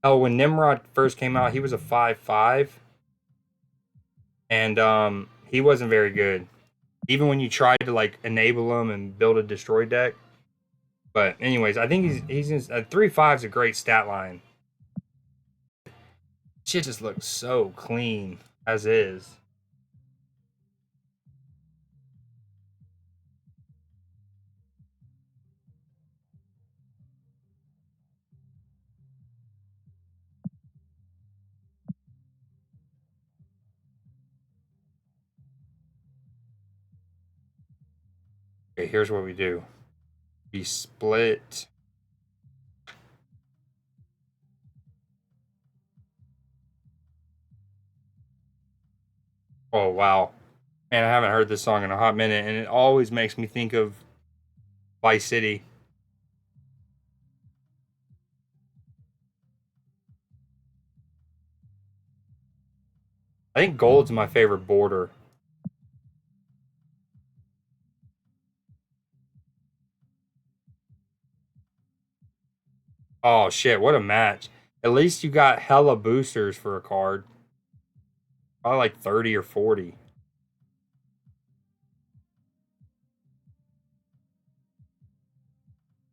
Oh, when Nimrod first came out, he was a 5/5, and he wasn't very good. Even when you tried to like enable him and build a destroy deck. But anyways, I think he's in, 3/5 is a great stat line. Shit just looks so clean as is. Okay, here's what we do. We split. Oh wow, man! I haven't heard this song in a hot minute, and it always makes me think of Vice City. I think gold's my favorite border. Oh shit, what a match! At least you got hella boosters for a card. Probably like 30 or 40.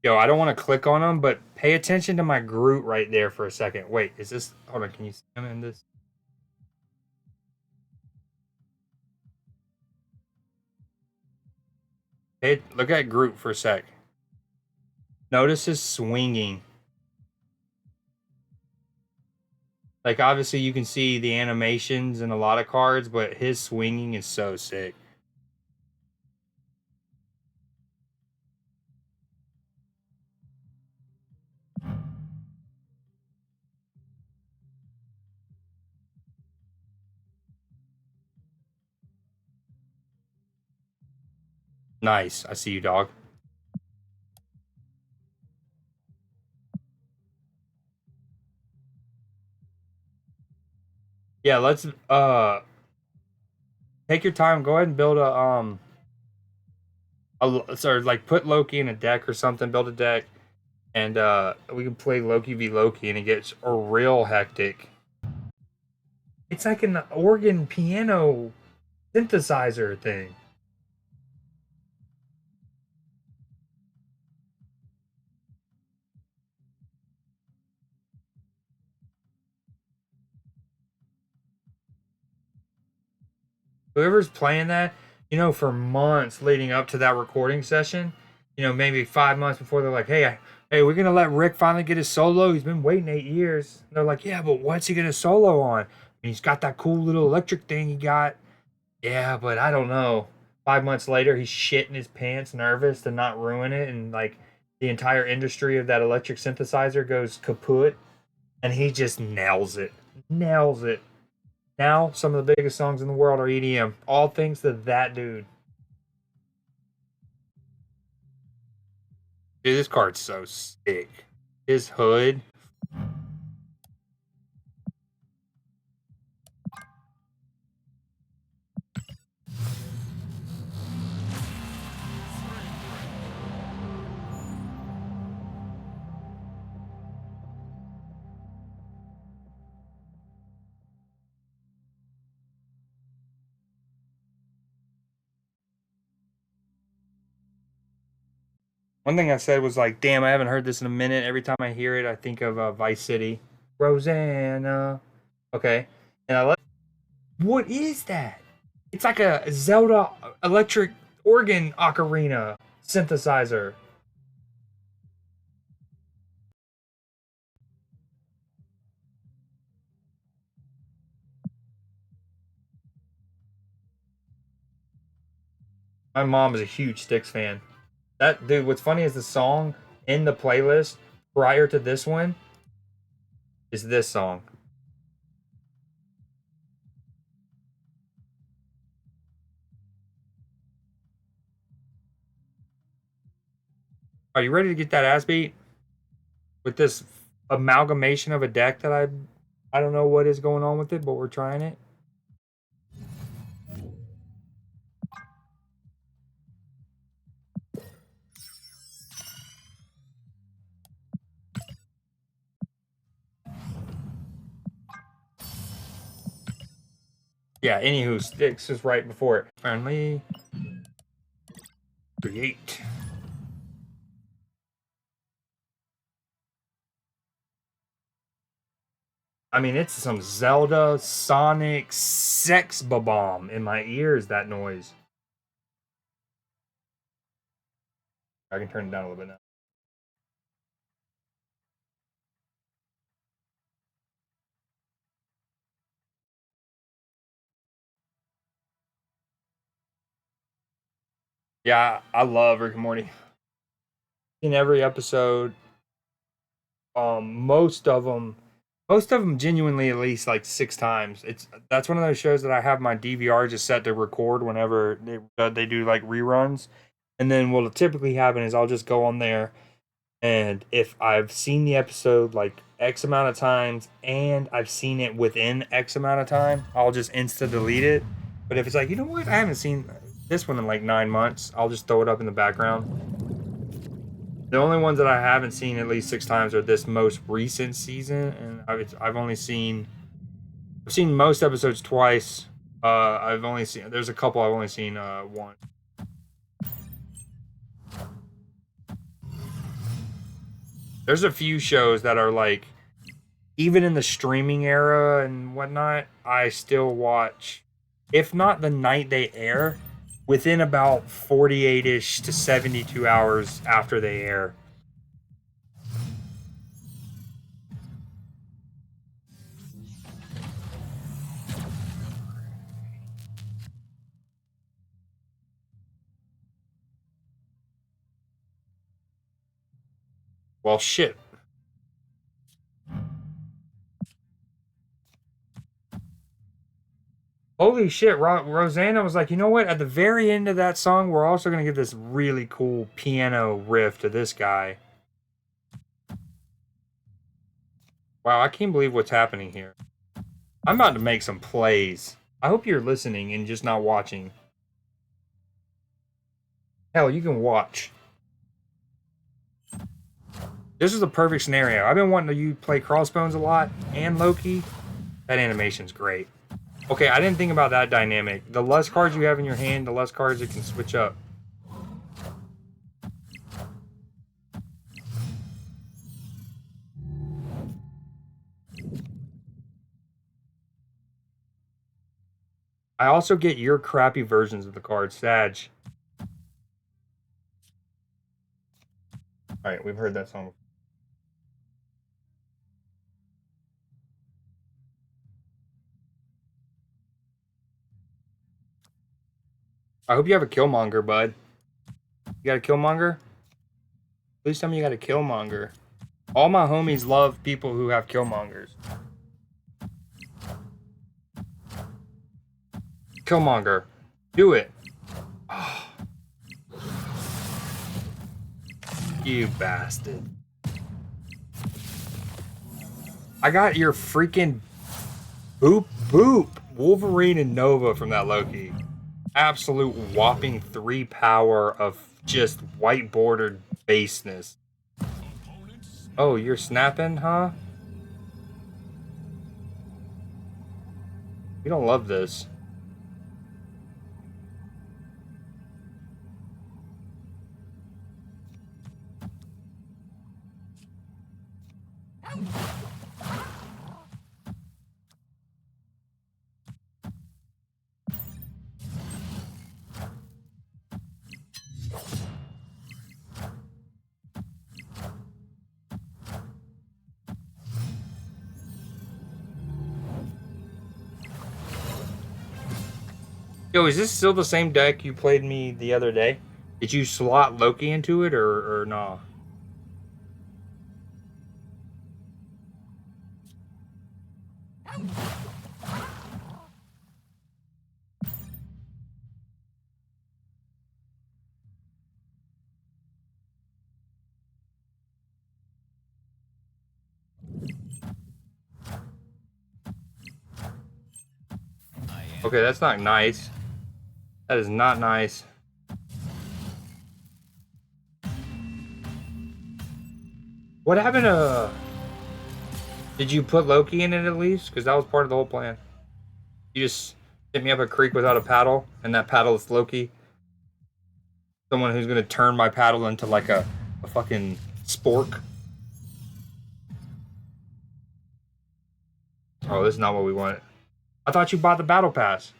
Yo, I don't want to click on them, but pay attention to my Groot right there for a second. Wait, is this? Hold on, can you see him in this? Hey, look at Groot for a sec. Notice his swinging. Like, obviously, you can see the animations in a lot of cards, but his swinging is so sick. Nice. I see you, dog. Yeah, let's take your time. Go ahead and build sorry, like put Loki in a deck or something. Build a deck, and we can play Loki v Loki, and it gets a real hectic. It's like an organ piano synthesizer thing. Whoever's playing that, for months leading up to that recording session, maybe 5 months before, they're like, hey, we're gonna let Rick finally get his solo. He's been waiting 8 years. And they're like, yeah, but what's he gonna solo on? And he's got that cool little electric thing he got. Yeah, but I don't know. 5 months later, he's shitting his pants, nervous to not ruin it, and like the entire industry of that electric synthesizer goes kaput, and he just nails it. Nails it. Now, some of the biggest songs in the world are EDM. All thanks to that dude. Dude, this card's so sick. His hood. One thing I said was like, damn, I haven't heard this in a minute. Every time I hear it, I think of Vice City. Rosanna. Okay. And I like. What is that? It's like a Zelda electric organ ocarina synthesizer. My mom is a huge Styx fan. That dude, what's funny is the song in the playlist prior to this one is this song. Are you ready to get that ass beat with this amalgamation of a deck that I don't know what is going on with it, but we're trying it. Yeah, anywho, Sticks is right before it. Finally, create. I mean, it's some Zelda, Sonic, sex bomb in my ears, that noise. I can turn it down a little bit now. Yeah, I love Rick and Morty. In every episode, most of them genuinely at least like 6 times. That's one of those shows that I have my DVR just set to record whenever they do like reruns, and then what'll typically happen is I'll just go on there, and if I've seen the episode like X amount of times and I've seen it within X amount of time, I'll just insta delete it. But if it's like, you know what, I haven't seen this one in like 9 months, I'll just throw it up in the background. The only ones that I haven't seen at least 6 times are this most recent season, and I've seen most episodes twice. I've only seen there's a couple I've only seen once. There's a few shows that are like, even in the streaming era and whatnot, I still watch, if not the night they air, within about 48-ish to 72 hours after they air. Well, shit. Holy shit, Rosanna was like, you know what? At the very end of that song, we're also going to get this really cool piano riff to this guy. Wow, I can't believe what's happening here. I'm about to make some plays. I hope you're listening and just not watching. Hell, you can watch. This is a perfect scenario. I've been wanting to play Crossbones a lot and Loki. That animation's great. Okay, I didn't think about that dynamic. The less cards you have in your hand, the less cards it can switch up. I also get your crappy versions of the cards, Sag. Alright, we've heard that song. I hope you have a Killmonger, bud. You got a Killmonger? Please tell me you got a Killmonger. All my homies love people who have Killmongers. Killmonger. Do it. Oh. You bastard. I got your freaking boop boop Wolverine and Nova from that Loki. Absolute whopping 3 power of just white bordered baseness. Oh, you're snapping, huh? You don't love this. Yo, is this still the same deck you played me the other day? Did you slot Loki into it or nah? Okay, that's not nice. That is not nice. What happened to... Did you put Loki in it at least? Because that was part of the whole plan. You just Hit me up a creek without a paddle, and that paddle is Loki. Someone who's gonna turn my paddle into like a fucking spork. Oh, this is not what we want. I thought you bought the battle pass.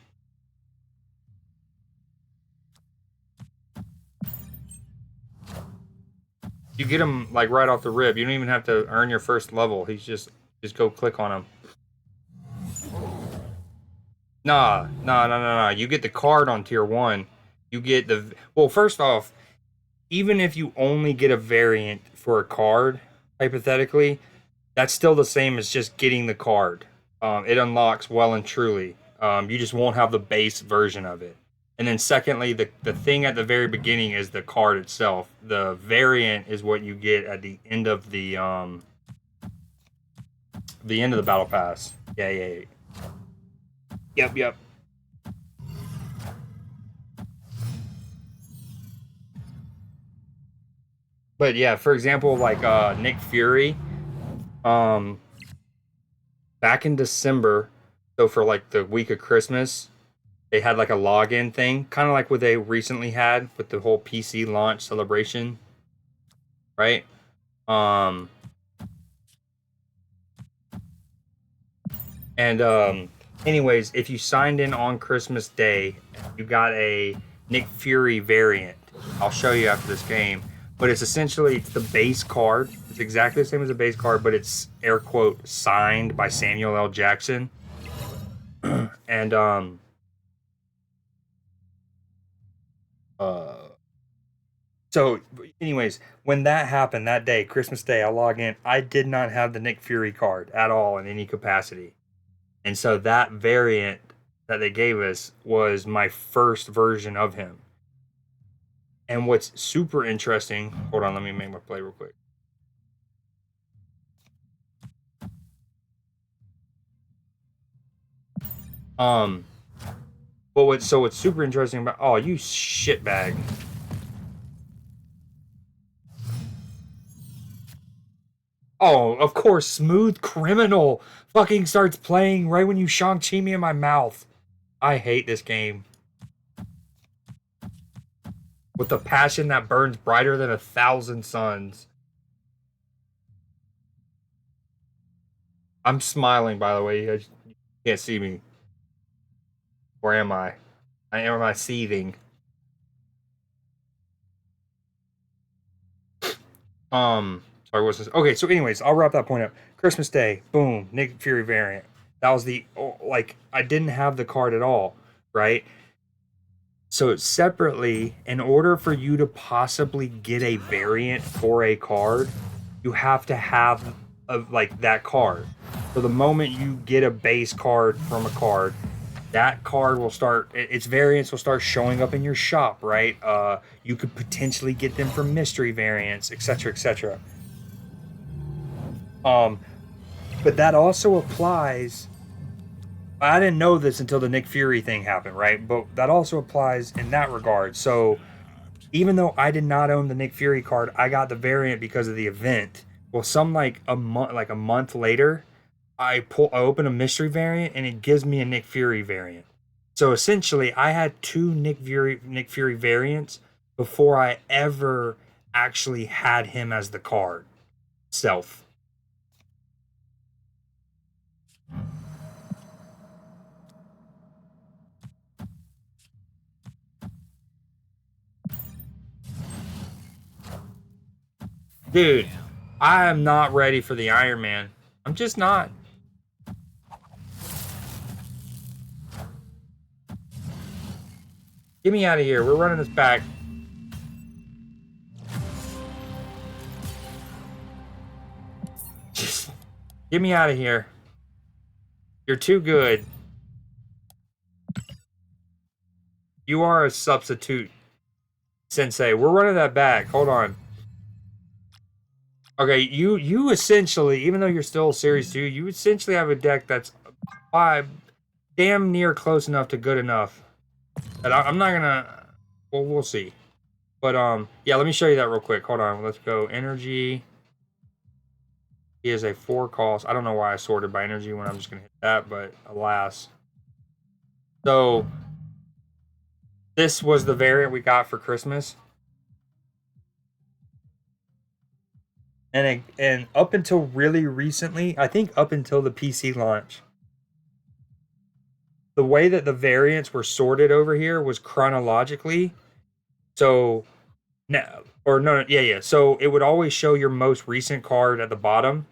You get him like right off the rib. You don't even have to earn your first level. He's just go click on him. Nah. You get the card on tier 1. You get the well. First off, even if you only get a variant for a card, hypothetically, that's still the same as just getting the card. It unlocks well and truly. You just won't have the base version of it. And then secondly, the thing at the very beginning is the card itself. The variant is what you get at the end of the battle pass. Yeah. Yep. But yeah, for example, like Nick Fury, back in December, so for like the week of Christmas, they had like a login thing, kind of like what they recently had with the whole PC launch celebration, right? Um, and anyways, if you signed in on Christmas Day, you got a Nick Fury variant. I'll show you after this game, but it's essentially the base card. It's exactly the same as a base card, but it's air quote signed by Samuel L. Jackson, and so, anyways, when that happened that day, Christmas Day, I log in. I did not have the Nick Fury card at all in any capacity. And so that variant that they gave us was my first version of him. And what's super interesting, hold on, let me make my play real quick. But what's super interesting about, oh, you shitbag. Oh, of course, Smooth Criminal fucking starts playing right when you Shang-Chi me in my mouth. I hate this game. With a passion that burns brighter than 1,000 suns. I'm smiling, by the way. You can't see me. Where am I? Am I seething? Sorry, what's this? Okay, so anyways, I'll wrap that point up. Christmas Day, boom, Nick Fury variant. That was the like I didn't have the card at all, right? So separately, in order for you to possibly get a variant for a card, you have to have like that card. So the moment you get a base card from a card, that card will start its variants will start showing up in your shop, right? You could potentially get them from mystery variants, etc. um but that also applies. I didn't know this until the Nick Fury thing happened, right? But that also applies in that regard. So even though I did not own the Nick Fury card, I got the variant because of the event. Well, some like a month later, I open a mystery variant and it gives me a Nick Fury variant. So essentially, I had two Nick Fury variants before I ever actually had him as the card self. Dude, I am not ready for the Iron Man. I'm just not. Get me out of here. We're running this back. Just get me out of here. You're too good. You are a substitute, Sensei. We're running that back. Hold on. Okay, you essentially, even though you're still Series 2, you essentially have a deck that's damn near close enough to good enough. But I'm not gonna. Well, we'll see. But yeah, let me show you that real quick. Hold on. Let's go. Energy. He is a 4 cost. I don't know why I sorted by energy when I'm just gonna hit that, but alas. So this was the variant we got for Christmas. And up until really recently, I think up until the PC launch, the way that the variants were sorted over here was chronologically. So now, or no, yeah, yeah. So it would always show your most recent card at the bottom.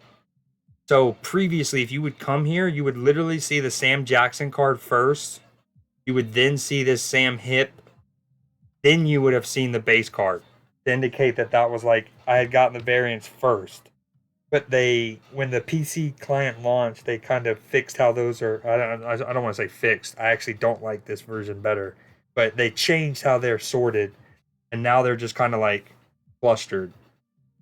So previously, if you would come here, you would literally see the Sam Jackson card first. You would then see this Sam Hip. Then you would have seen the base card to indicate that that was like I had gotten the variants first. But they, when the PC client launched, they kind of fixed how those are. I don't want to say fixed. I actually don't like this version better, but they changed how they're sorted, and now they're just kind of like clustered.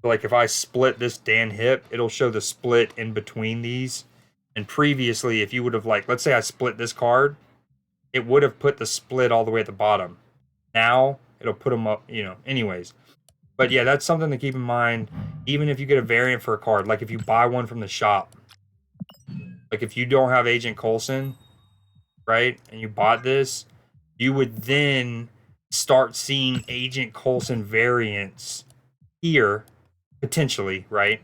So like if I split this Dan Hip, it'll show the split in between these. And previously, if you would have like, let's say I split this card, it would have put the split all the way at the bottom. Now it'll put them up, anyways. But yeah, that's something to keep in mind. Even if you get a variant for a card, like if you buy one from the shop, like if you don't have Agent Coulson, right, and you bought this, you would then start seeing Agent Coulson variants here, potentially, right?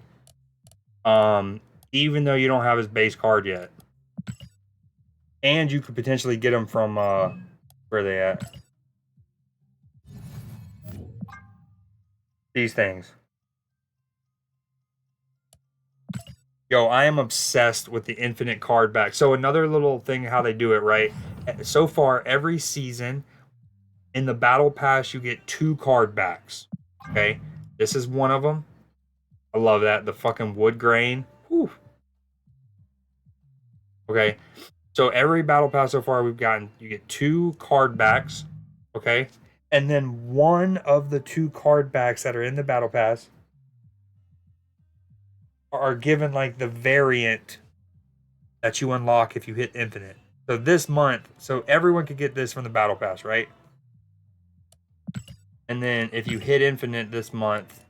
Even though you don't have his base card yet. And you could potentially get him from, where are they at? These things. Yo, I am obsessed with the infinite card back. So another little thing how they do it, right? So far, every season in the battle pass, you get 2 card backs. Okay, this is one of them. I love that, the fucking wood grain. Whew. Okay, so every battle pass so far we've gotten, you get 2 card backs. Okay, and then one of the 2 card backs that are in the battle pass are given like the variant that you unlock if you hit infinite. So this month, so everyone could get this from the battle pass, right? And then if you hit infinite this month,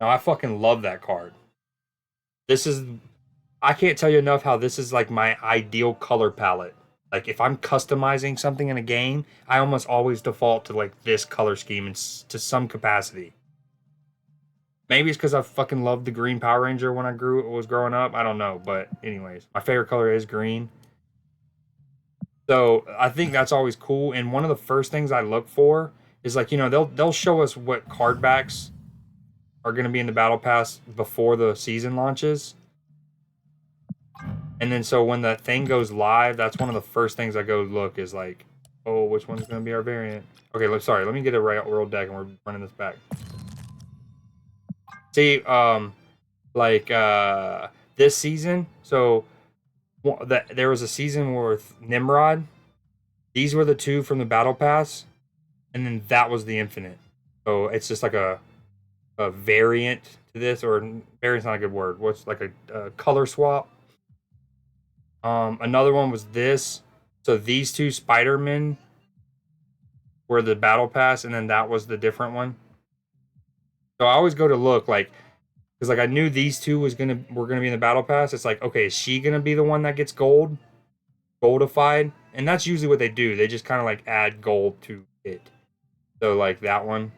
now I fucking love that card. This is, I can't tell you enough how this is like my ideal color palette. Like if I'm customizing something in a game, I almost always default to like this color scheme to some capacity. Maybe it's because I fucking loved the green Power Ranger when I was growing up. I don't know, but anyways, my favorite color is green. So I think that's always cool. And one of the first things I look for is like they'll show us what card backs are going to be in the battle pass before the season launches. And then so when the thing goes live, that's one of the first things I go look is like, oh, which one's going to be our variant? Okay, let me get a world deck and we're running this back. See, this season, so there was a season with Nimrod. These were the 2 from the battle pass, and then that was the infinite. So it's just like a variant to this, or variant's not a good word. What's like a color swap? Another one was this. So these 2 Spider-Men were the battle pass, and then that was the different one. So I always go to look like, because like I knew these 2 were gonna be in the battle pass. It's like, okay, is she gonna be the one that gets goldified? And that's usually what they do. They just kind of like add gold to it. So like that one,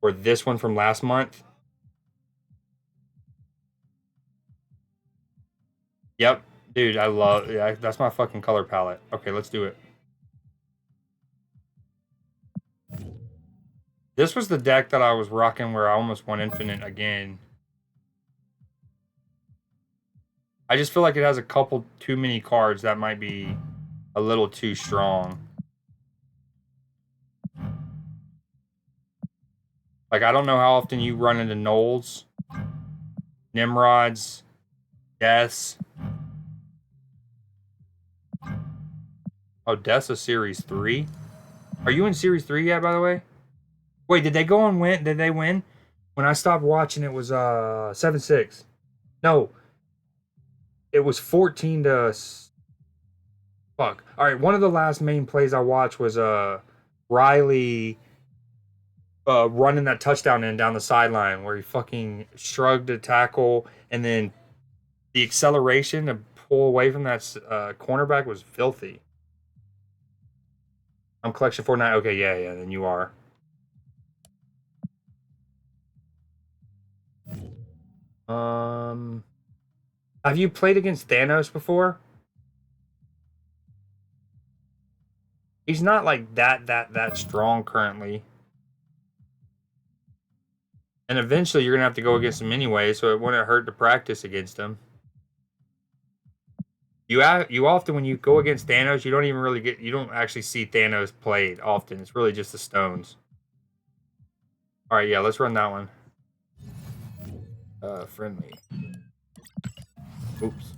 or this one from last month. Yep, dude, yeah, that's my fucking color palette. Okay, let's do it. This was the deck that I was rocking where I almost won infinite again. I just feel like it has a couple too many cards that might be a little too strong. Like, I don't know how often you run into Knowles, Nimrods, Deaths. Oh, Death's a Series 3? Are you in Series 3 yet, by the way? Wait, did they go and win? Did they win? When I stopped watching, it was 7-6. No. It was 14 to... Fuck. All right, one of the last main plays I watched was Riley running that touchdown in down the sideline where he fucking shrugged a tackle and then the acceleration to pull away from that cornerback was filthy. I'm collection 49. Okay, yeah, then you are. Have you played against Thanos before? He's not like that strong currently. And eventually you're gonna have to go against him anyway, so it wouldn't hurt to practice against him. You often when you go against Thanos, you don't actually see Thanos played often. It's really just the stones. All right, yeah, let's run that one. Friendly. Oops.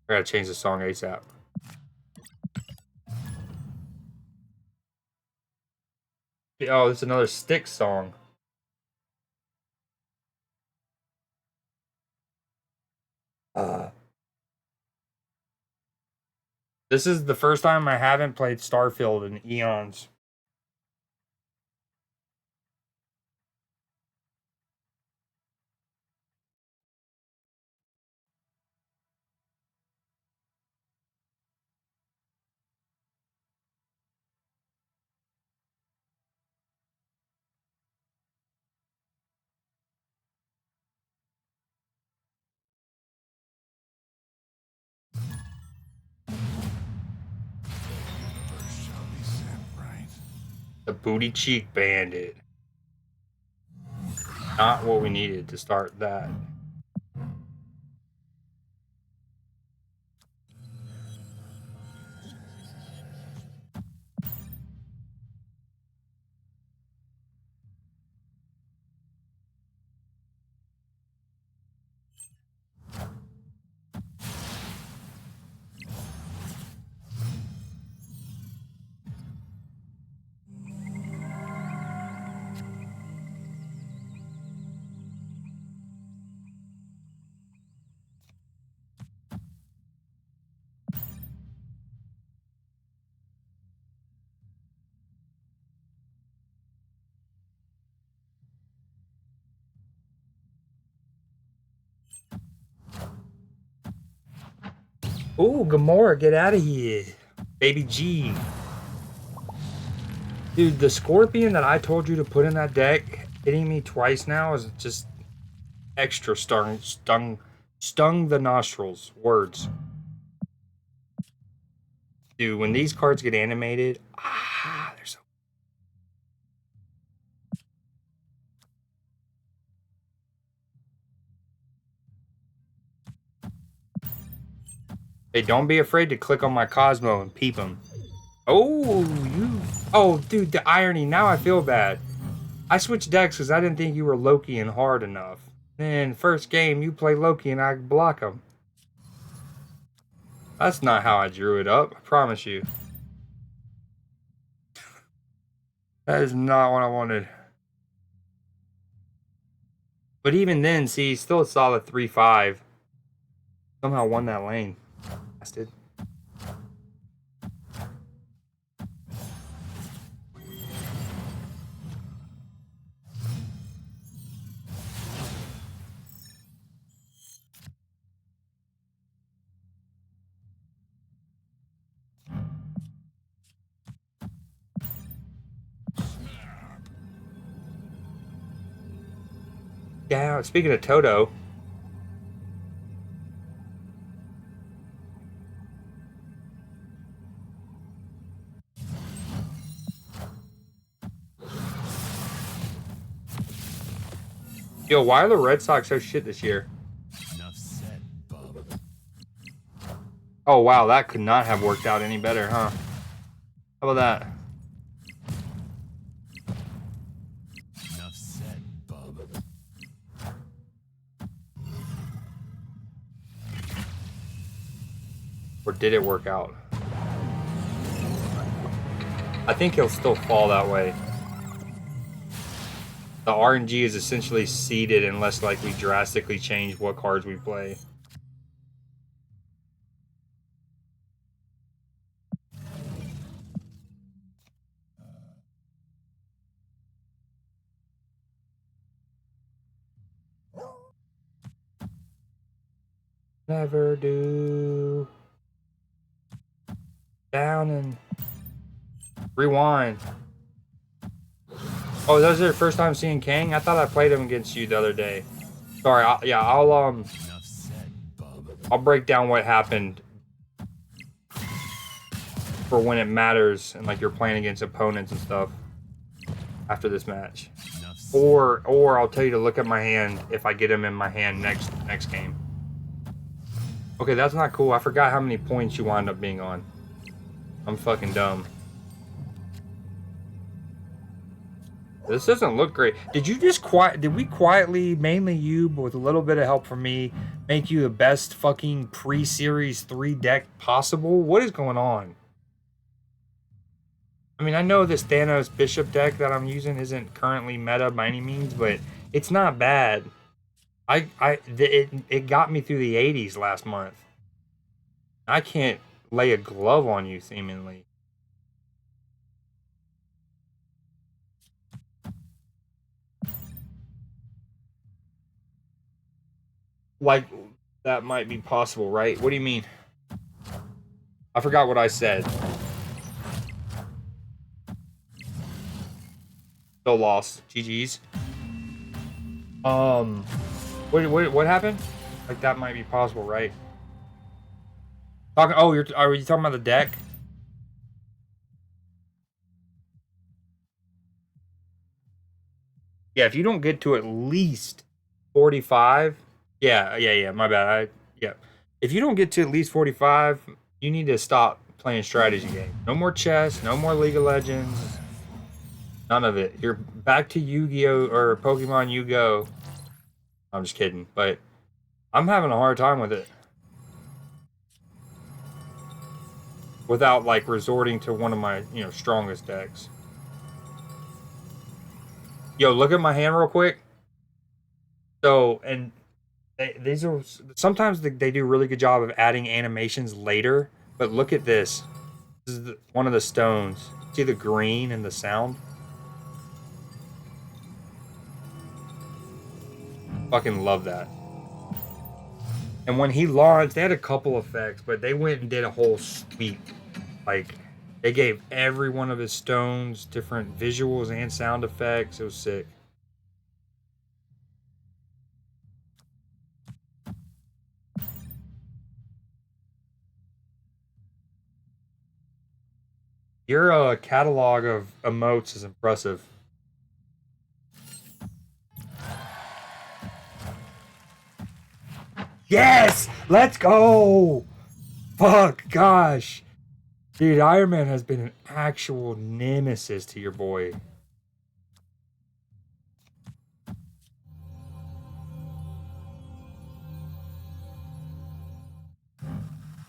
I gotta change the song ASAP. Oh, it's another stick song. This is the first time I haven't played Starfield in eons. The Booty Cheek Bandit. Not what we needed to start that. Ooh, Gamora, get out of here. Baby G. Dude, the Scorpion that I told you to put in that deck hitting me twice now is just extra stung the nostrils. Words. Dude, when these cards get animated, they're so. Hey, don't be afraid to click on my Cosmo and peep him. Oh, you. Oh, dude, the irony. Now I feel bad. I switched decks because I didn't think you were Loki and hard enough. Then, first game, you play Loki and I block him. That's not how I drew it up, I promise you. That is not what I wanted. But even then, see, still a solid 3-5. Somehow won that lane. Bastard. Yeah, speaking of Toto. Yo, why are the Red Sox so shit this year? Enough said, bub. Oh, wow, that could not have worked out any better, huh? How about that? Enough said, bub. Or did it work out? I think he'll still fall that way. The RNG is essentially seeded unless like we drastically change what cards we play. Never do. Down and rewind. Oh, that was your first time seeing Kang? I thought I played him against you the other day. Sorry, I'll break down what happened for when it matters and like you're playing against opponents and stuff after this match. Or I'll tell you to look at my hand if I get him in my hand next game. Okay, that's not cool. I forgot how many points you wound up being on. I'm fucking dumb. This doesn't look great. Did we quietly, mainly you, but with a little bit of help from me, make you the best fucking pre-series 3 deck possible? What is going on? I mean, I know this Thanos Bishop deck that I'm using isn't currently meta by any means, but it's not bad. It got me through the 80s last month. I can't lay a glove on you, seemingly. Like, that might be possible, right? What do you mean? I forgot what I said. Still lost. GG's. What happened? Like, that might be possible, right? Are you talking about the deck? Yeah, if you don't get to at least 45, yeah, my bad. Yeah. If you don't get to at least 45, you need to stop playing strategy games. No more chess, no more League of Legends. None of it. You're back to Yu-Gi-Oh! Or Pokemon Yu-Go. I'm just kidding, but I'm having a hard time with it. Without, like, resorting to one of my, strongest decks. Yo, look at my hand real quick. So, and these are sometimes they do a really good job of adding animations later, but look at this. This is one of the stones. See the green and the sound? Fucking love that. And when he launched, they had a couple effects, but they went and did a whole suite. Like, they gave every one of his stones different visuals and sound effects. It was sick. Your catalog of emotes is impressive. Yes! Let's go! Fuck, gosh. Dude, Iron Man has been an actual nemesis to your boy.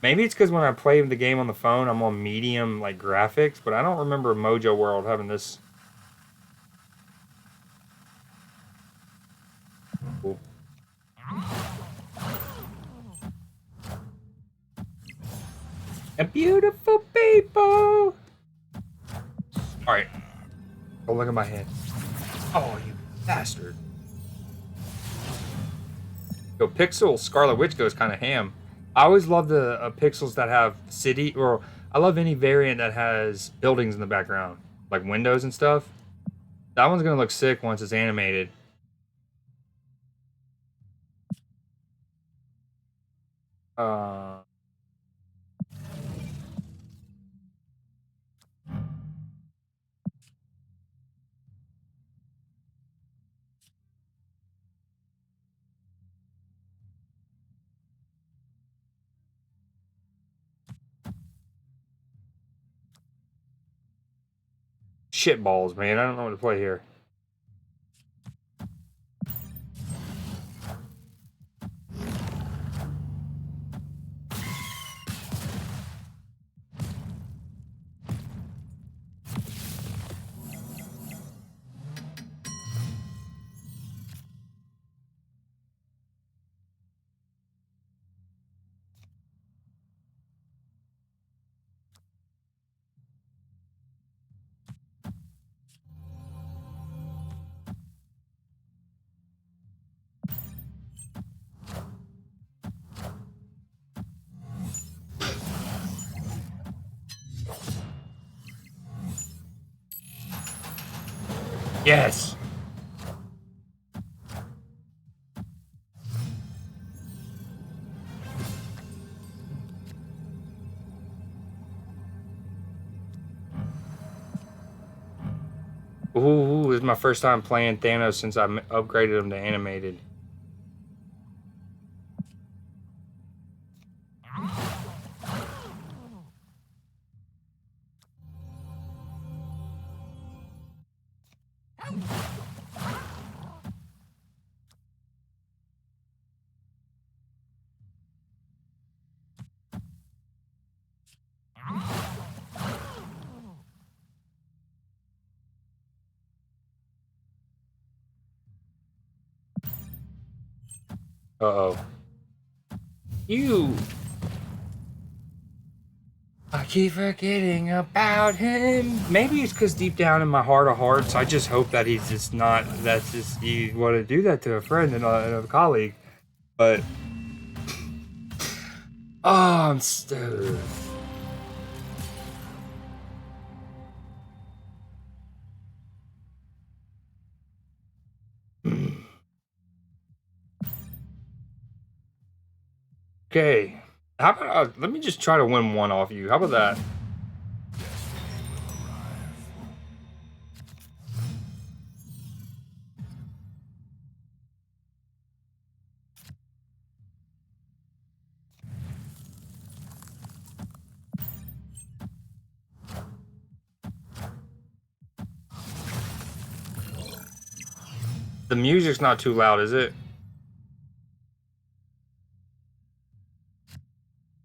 Maybe it's because when I play the game on the phone, I'm on medium like graphics, but I don't remember Mojo World having this. Cool. A beautiful people. All right. Oh, look at my hand. Oh, you bastard. Yo, Pixel Scarlet Witch goes kind of ham. I always love the pixels that have city, or I love any variant that has buildings in the background, like windows and stuff. That one's gonna look sick once it's animated. Uh, shit balls, man. I don't know what to play here. Yes. Ooh, this is my first time playing Thanos since I upgraded him to animated. Uh-oh. You. I keep forgetting about him. Maybe it's because deep down in my heart of hearts, I just hope that he's just not. That's just you want to do that to a friend and a colleague, but oh, I'm stupid. Okay, how about let me just try to win one off you? How about that? The music's not too loud, is it?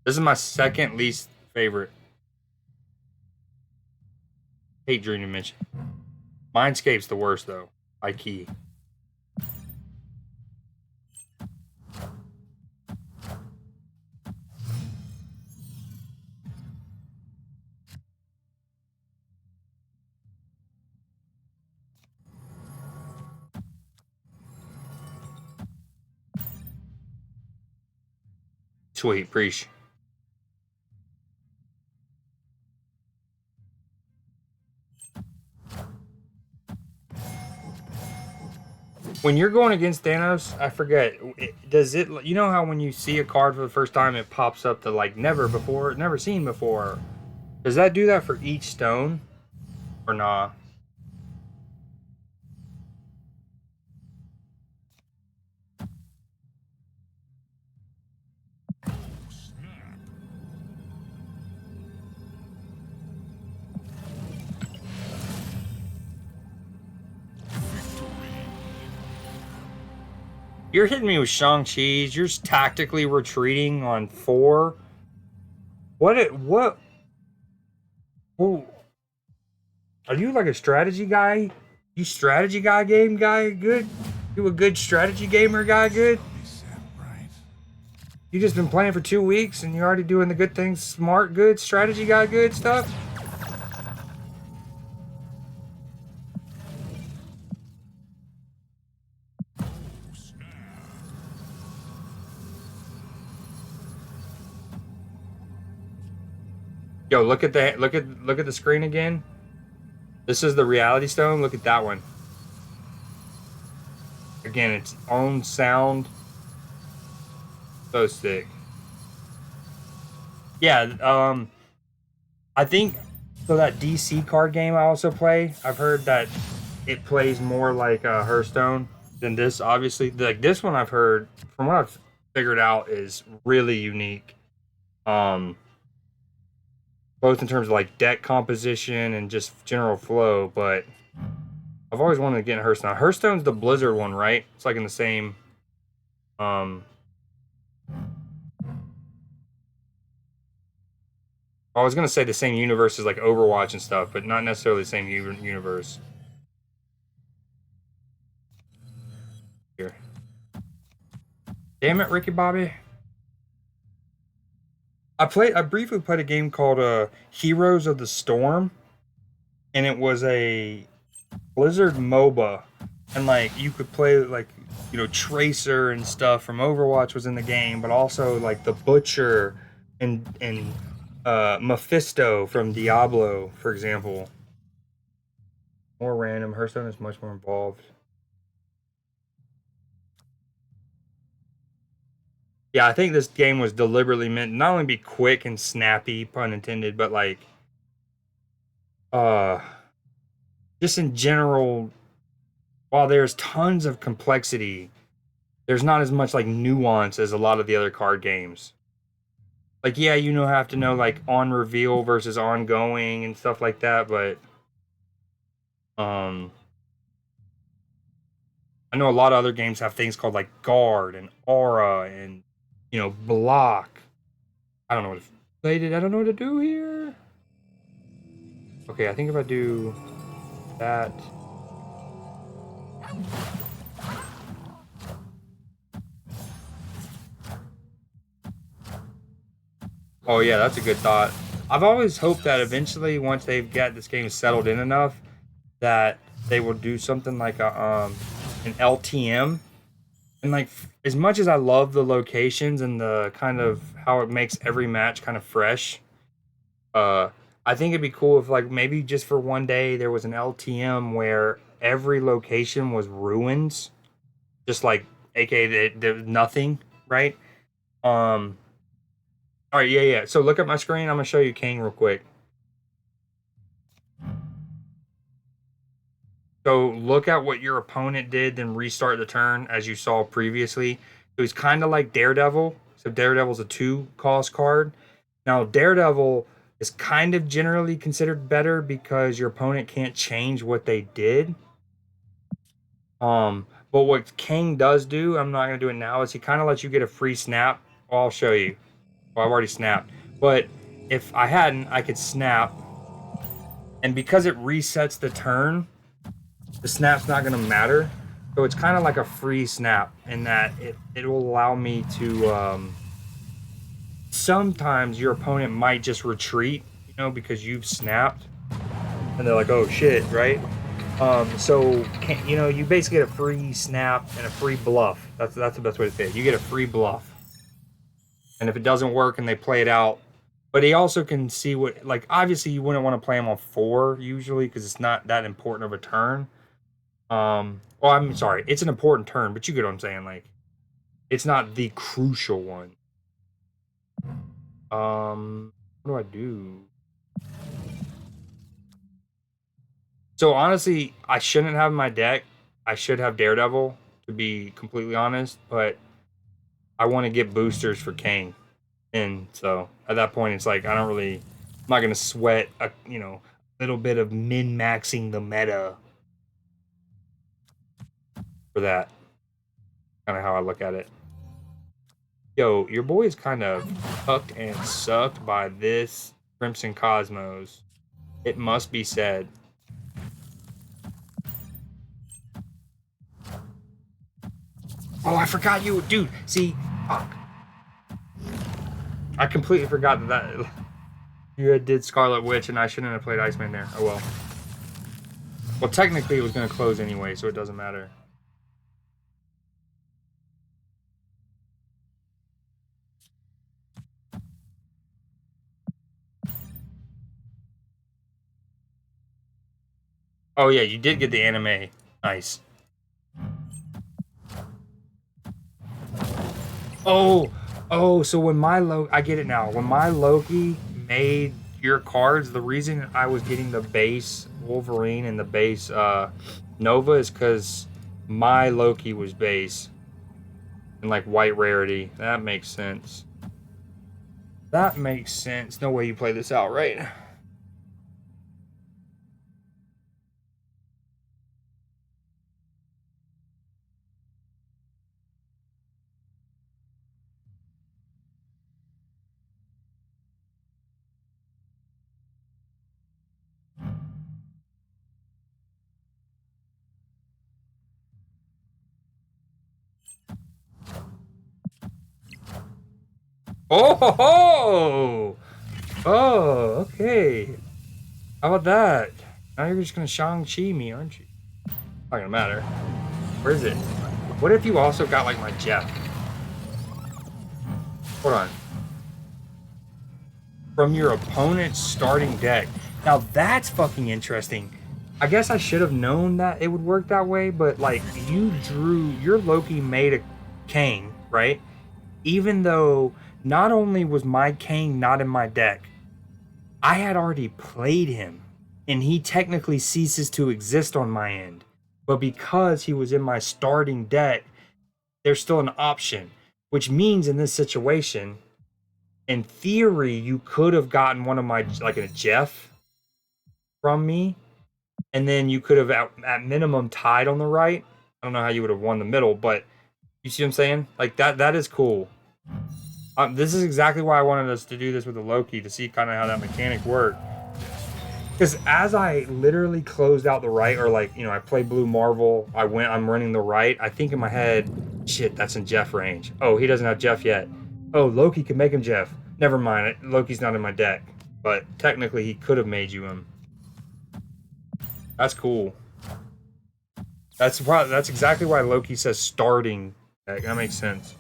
This is my second least favorite. Hate Dream Dimension. Mindscape's the worst though. By key. Sweet, preach. When you're going against Thanos, I forget. Does it? You know how when you see a card for the first time, it pops up to like never before, never seen before. Does that do that for each stone, or nah? You're hitting me with Shang-Chi's. You're tactically retreating on 4. What? What? Whoa. Are you like a strategy guy? You strategy guy, game guy, good? You a good strategy gamer guy, good? You just been playing for 2 weeks and you're already doing the good things, smart, good, strategy guy, good stuff? Yo, look at that. Look at the screen again. This is the reality stone. Look at that one. Again, its own sound. So sick. Yeah, I think so that DC card game I also play, I've heard that it plays more like Hearthstone than this, obviously. Like this one I've heard, from what I've figured out, is really unique. Um Both in terms of like deck composition and just general flow, but I've always wanted to get in Hearthstone. Hearthstone's the Blizzard one, right? It's like in the same um I was gonna say the same universe as like Overwatch and stuff, but not necessarily the same universe. Here. Damn it, Ricky Bobby. I briefly played a game called Heroes of the Storm, and it was a Blizzard MOBA, and like you could play like Tracer and stuff from Overwatch was in the game, but also like the Butcher and Mephisto from Diablo, for example. More random. Hearthstone is much more involved. Yeah, I think this game was deliberately meant not only be quick and snappy, pun intended, but like uh just in general, while there's tons of complexity, there's not as much like nuance as a lot of the other card games. Like, yeah, have to know like on reveal versus ongoing and stuff like that, but um I know a lot of other games have things called like guard and aura and block. I don't know what they did. I don't know what to do here. Okay, I think if I do that. Oh yeah, that's a good thought. I've always hoped that eventually, once they've got this game settled in enough, that they will do something like an LTM. And like, as much as I love the locations and the kind of how it makes every match kind of fresh, uh, I think it'd be cool if like maybe just for one day there was an LTM where every location was ruins, just like aka there's nothing, right? Um, all right, yeah. So look at my screen. I'm gonna show you King real quick. So look at what your opponent did, then restart the turn as you saw previously. So he's kind of like Daredevil. So Daredevil's a 2-cost card. Now Daredevil is kind of generally considered better because your opponent can't change what they did. But what King does do, I'm not gonna do it now, is he kind of lets you get a free snap. Well, I'll show you. Well, I've already snapped. But if I hadn't, I could snap. And because it resets the turn, the snap's not going to matter. So it's kind of like a free snap in that it will allow me to. Sometimes your opponent might just retreat, because you've snapped, and they're like, "Oh shit!" Right? So you basically get a free snap and a free bluff. That's the best way to say it. You get a free bluff, and if it doesn't work and they play it out, but he also can see what, like, obviously you wouldn't want to play him on 4 usually because it's not that important of a turn. Well, I'm sorry, it's an important turn, but you get what I'm saying. Like, it's not the crucial one. What do I do? So honestly, I shouldn't have my deck. I should have Daredevil, to be completely honest, but I want to get boosters for Kang. And so at that point, it's like I'm not gonna sweat a little bit of min maxing the meta for that. Kind of how I look at it. Yo, your boy is kind of tucked and sucked by this Crimson Cosmos. It must be said. Oh, I forgot you, dude. See, fuck. I completely forgot that you did Scarlet Witch, and I shouldn't have played Iceman there. Oh well. Well, technically it was going to close anyway, so it doesn't matter. Oh yeah, you did get the anime. Nice. Oh, so when I get it now. When my Loki made your cards, the reason I was getting the base Wolverine and the base Nova is because my Loki was base and like white rarity. That makes sense. That makes sense. No way you play this out, right? Oh ho ho! Oh, okay. How about that? Now you're just gonna Shang-Chi me, aren't you? Not gonna matter. Where is it? What if you also got like my Jeff? Hold on. From your opponent's starting deck. Now that's fucking interesting. I guess I should have known that it would work that way, but like your Loki made a Kang, right? Even though not only was my Kang not in my deck, I had already played him, and he technically ceases to exist on my end. But because he was in my starting deck, there's still an option, which means in this situation, in theory, you could have gotten one of my, like a Jeff from me, and then you could have at minimum tied on the right. I don't know how you would have won the middle, but you see what I'm saying? Like that is cool. This is exactly why I wanted us to do this with the Loki to see kind of how that mechanic worked. Because as I literally closed out the right, or like, I played Blue Marvel, I'm running the right. I think in my head, shit, that's in Jeff range. Oh, he doesn't have Jeff yet. Oh, Loki can make him Jeff. Never mind, Loki's not in my deck. But technically, he could have made you him. That's cool. That's exactly why Loki says starting deck. That makes sense.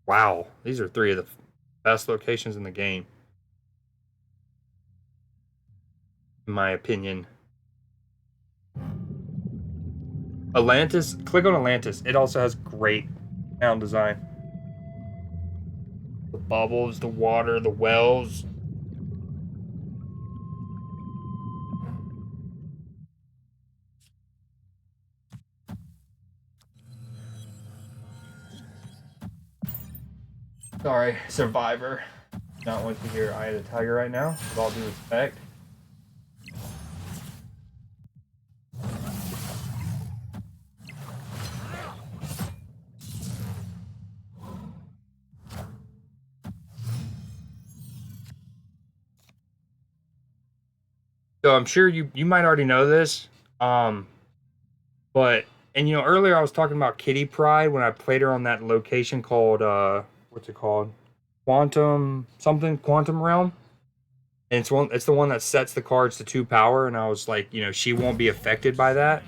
Wow, these are three of the best locations in the game, in my opinion. Atlantis, click on Atlantis. It also has great sound design. The bubbles, the water, the wells. Sorry, Survivor. Not want to hear Eye of the Tiger right now, with all due respect. So I'm sure you might already know this. But earlier I was talking about Kitty Pride when I played her on that location called what's it called? Quantum Realm. And it's the one that sets the cards to 2 power, and I was like, she won't be affected by that.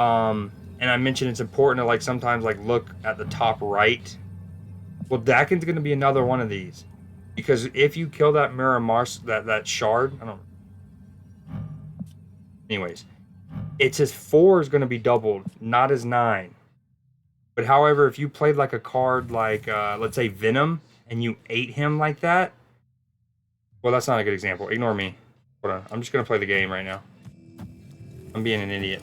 And I mentioned it's important to like sometimes like look at the top right. Well, Dakin's gonna be another one of these. Because if you kill that Mirror Mars that shard, I don't. Anyways, it's his 4 is going to be doubled, not his 9. But however, if you played like a card like let's say Venom and you ate him like that, well, that's not a good example. Ignore me. Hold on, I'm just going to play the game right now. I'm being an idiot.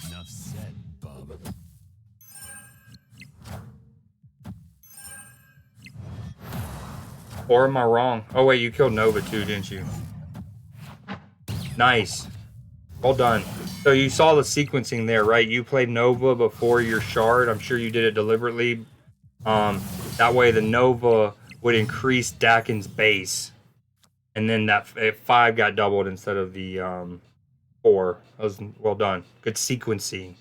Enough said, bub. Or am I wrong? Oh wait, you killed Nova too, didn't you? Nice. Well done. So you saw the sequencing there, right? You played Nova before your shard. I'm sure you did it deliberately. That way the Nova would increase Dakin's base, and then that 5 got doubled instead of the 4. That was well done. Good sequencing.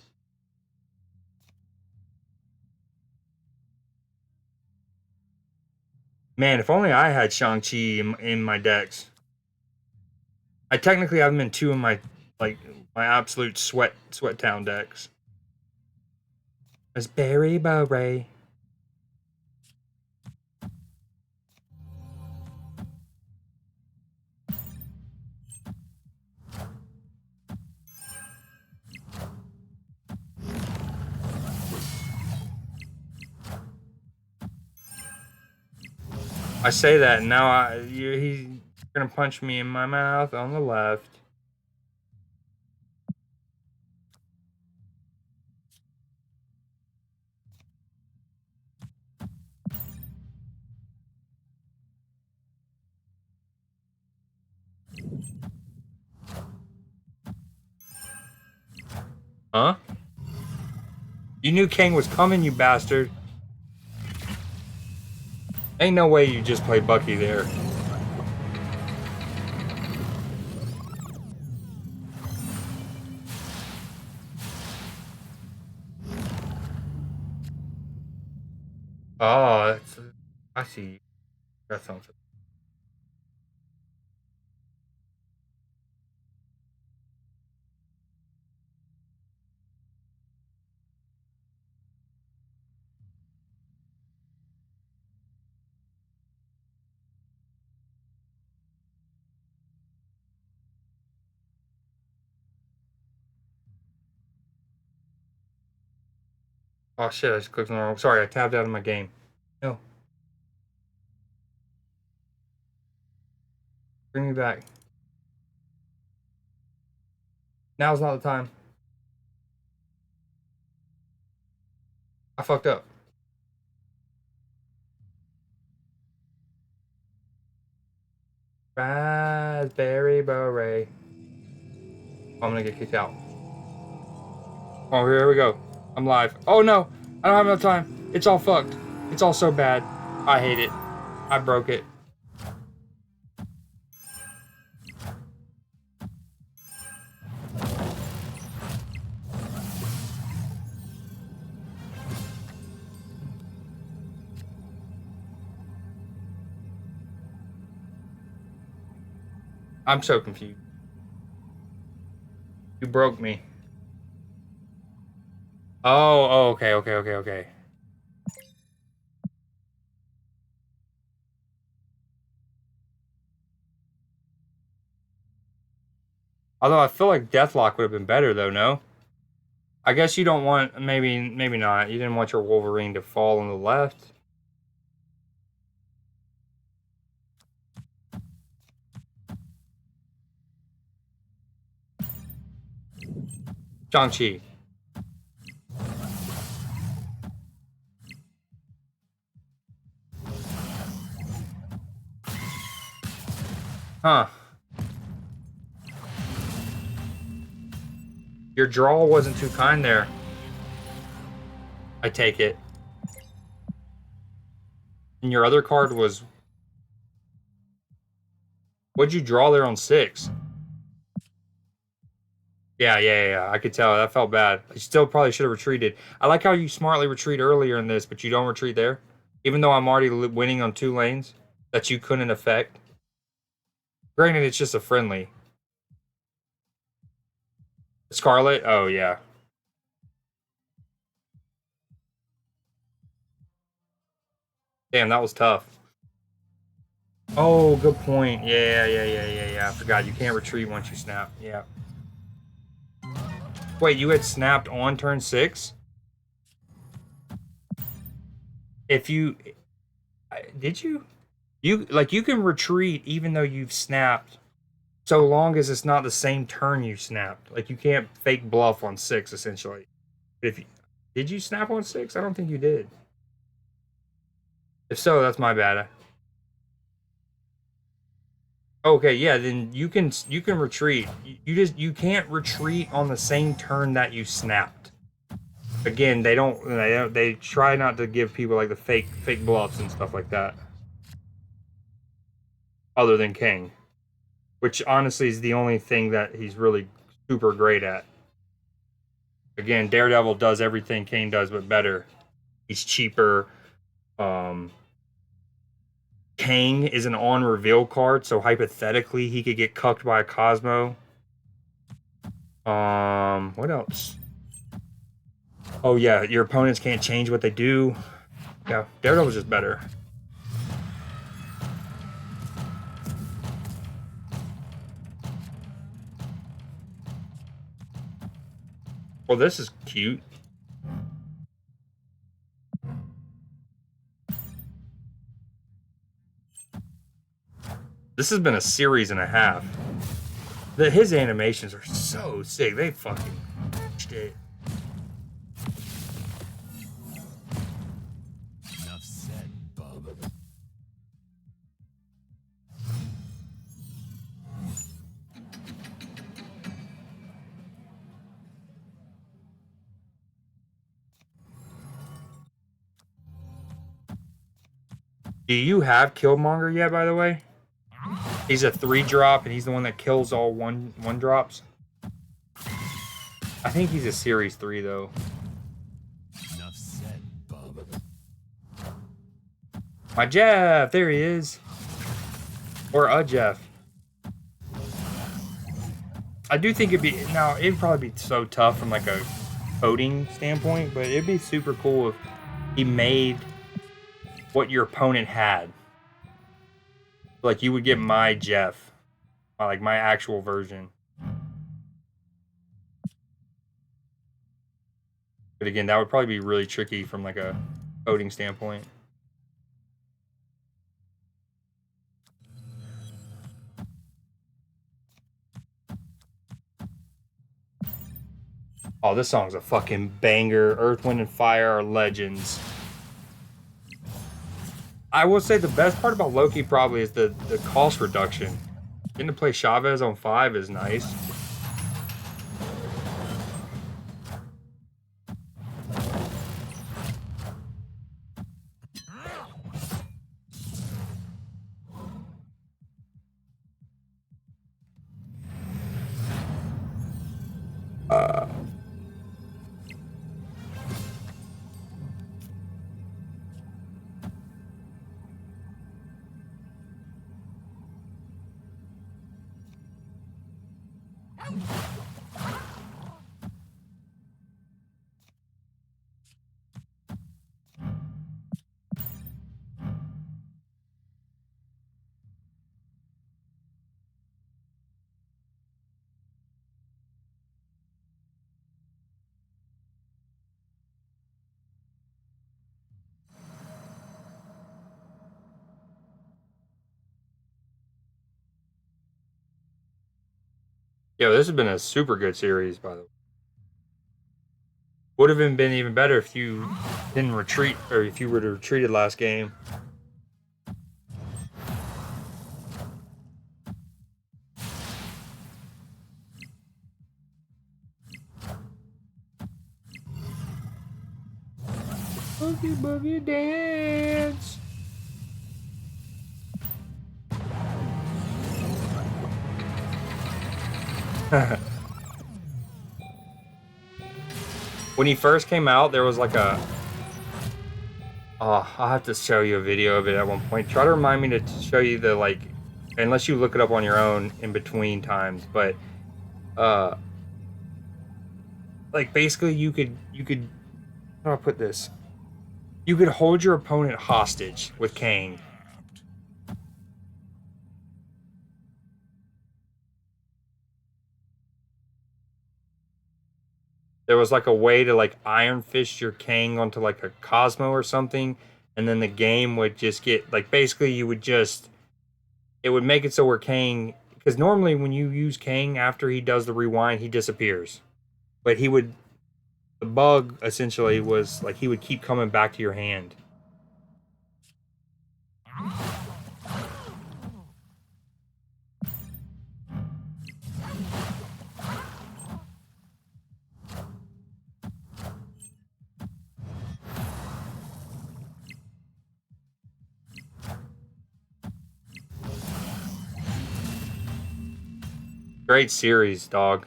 Man, if only I had Shang-Chi in my decks. I technically have him in 2 of my like my absolute sweat town decks. It's Barry Beret. I say that and now he's gonna punch me in my mouth on the left. Huh? You knew Kang was coming, you bastard. Ain't no way you just played Bucky there. Oh, I see. That sounds. Oh shit, I just clicked on the wrong. Sorry, I tabbed out of my game. No. Bring me back. Now's not the time. I fucked up. Raspberry beret. I'm gonna get kicked out. Oh, here we go. I'm live. Oh no, I don't have enough time. It's all fucked. It's all so bad. I hate it. I broke it. I'm so confused. You broke me. Oh, okay. Although I feel like Deathlock would have been better though, no? I guess you don't want, maybe not. You didn't want your Wolverine to fall on the left. Shang-Chi. Huh. Your draw wasn't too kind there. I take it. And your other card was... What'd you draw there on 6? Yeah. I could tell. That felt bad. I still probably should have retreated. I like how you smartly retreat earlier in this, but you don't retreat there. Even though I'm already winning on 2 lanes that you couldn't affect. Granted, it's just a friendly. Scarlet? Oh, yeah. Damn, that was tough. Oh, good point. Yeah. I forgot. You can't retreat once you snap. Yeah. Wait, you had snapped on turn 6? If you... Did you? You can retreat even though you've snapped, so long as it's not the same turn you snapped. Like, you can't fake bluff on 6, essentially. If you... Did you snap on 6? I don't think you did. If so, that's my bad. Okay, yeah, then you can retreat. You can't retreat on the same turn that you snapped. Again, they try not to give people like the fake bluffs and stuff like that. Other than King, which honestly is the only thing that he's really super great at. Again, Daredevil does everything King does, but better. He's cheaper. Um, Kang is an on reveal card, so hypothetically he could get cucked by a Cosmo. What else? Oh yeah, your opponents can't change what they do. Yeah, Daredevil's just better. Well, this is cute. This has been a series and a half. His animations are so sick. They fucking shit. Enough said, bub. Do you have Killmonger yet, by the way? He's a 3-drop, and he's the one that kills all one drops. I think he's a series 3 though. Enough said, bub. My Jeff, there he is. Or a Jeff. I do think it'd probably be so tough from like a coding standpoint, but it'd be super cool if he made what your opponent had. Like, you would get my Jeff, like my actual version. But again, that would probably be really tricky from like a coding standpoint. Oh, this song's a fucking banger. Earth, Wind, and Fire are legends. I will say the best part about Loki probably is the cost reduction. Getting to play Chavez on 5 is nice. Yo, this has been a super good series, by the way. Would have been even better if you didn't retreat, or if you would have retreated last game. Boogie boogie dance. When he first came out, there was like a. Oh, I'll have to show you a video of it at one point. Try to remind me to show you the like, unless you look it up on your own in between times. But, like basically you could. How do I put this? You could hold your opponent hostage with Kang. There was like a way to like Iron Fist your Kang onto like a Cosmo or something, and then the game would just get like basically you would just it would make it so where Kang, because normally when you use Kang after he does the rewind he disappears, but he would, the bug essentially was like he would keep coming back to your hand. Great series, dog.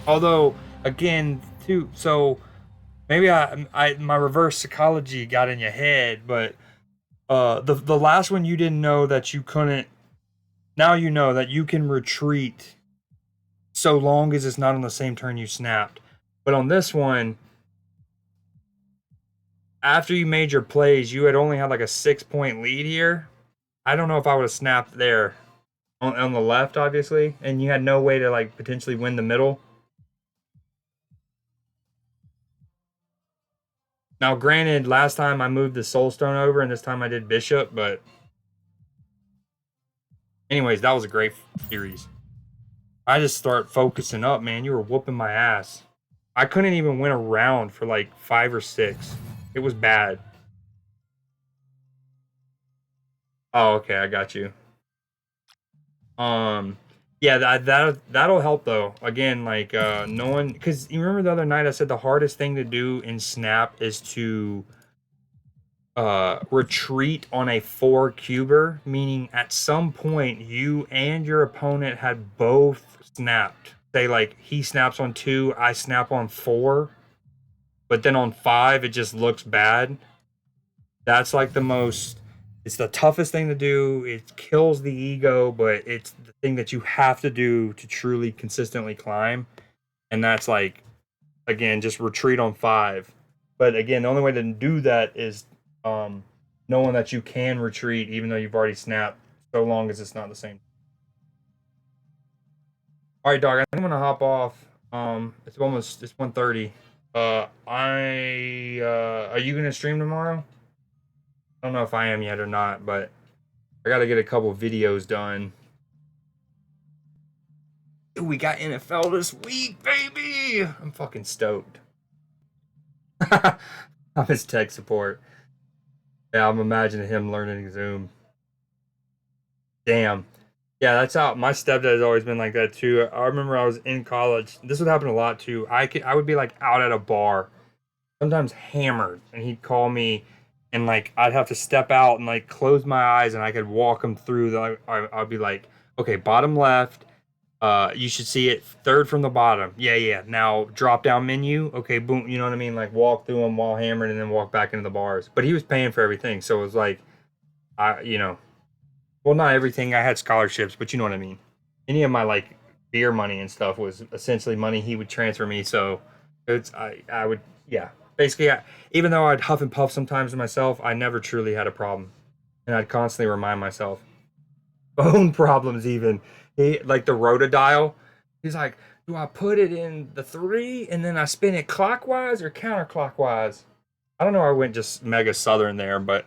Although, again, too, so maybe I my reverse psychology got in your head, but the last one you didn't know that you couldn't. Now you know that you can retreat so long as it's not on the same turn you snapped. But on this one, after you made your plays, you had only had like a 6 point lead here. I don't know if I would have snapped there on the left, obviously, and you had no way to like potentially win the middle. Now, granted, last time I moved the Soul Stone over, and this time I did Bishop, but anyways, that was a great series. I just start focusing up, man. You were whooping my ass. I couldn't even win a round for like 5 or 6. It was bad. Oh, okay, I got you. Um, yeah, that'll help though. Again, like no one, because you remember the other night I said the hardest thing to do in Snap is to retreat on a 4 cuber, meaning at some point you and your opponent had both snapped. Say like he snaps on 2, I snap on 4, but then on 5 it just looks bad. That's like the most, it's the toughest thing to do. It kills the ego, but it's the thing that you have to do to truly consistently climb. And that's like, again, just retreat on 5. But again, the only way to do that is knowing that you can retreat even though you've already snapped, so long as it's not the same. All right, dog. I think I'm gonna hop off. It's 1:30. Are you gonna stream tomorrow? I don't know if I am yet or not, but I gotta get a couple videos done. Ooh, we got NFL this week, baby! I'm fucking stoked. I'm his tech support. Yeah, I'm imagining him learning Zoom. Damn. Yeah, that's how my stepdad has always been like that too. I remember I was in college. This would happen a lot too. I would be like out at a bar, sometimes hammered, and he'd call me, and like I'd have to step out and like close my eyes, and I could walk him through the. I'd be like, okay, bottom left. You should see it third from the bottom. Yeah, yeah. Now drop down menu. Okay, boom. You know what I mean? Like walk through them while hammered, and then walk back into the bars. But he was paying for everything, so it was like, well, not everything. I had scholarships, but you know what I mean. Any of my like beer money and stuff was essentially money he would transfer me. So it's I would yeah. Basically, even though I'd huff and puff sometimes to myself, I never truly had a problem, and I'd constantly remind myself. Phone problems even. He like the rotodial. He's like, do I put it in the three and then I spin it clockwise or counterclockwise? I don't know. I went just mega southern there, but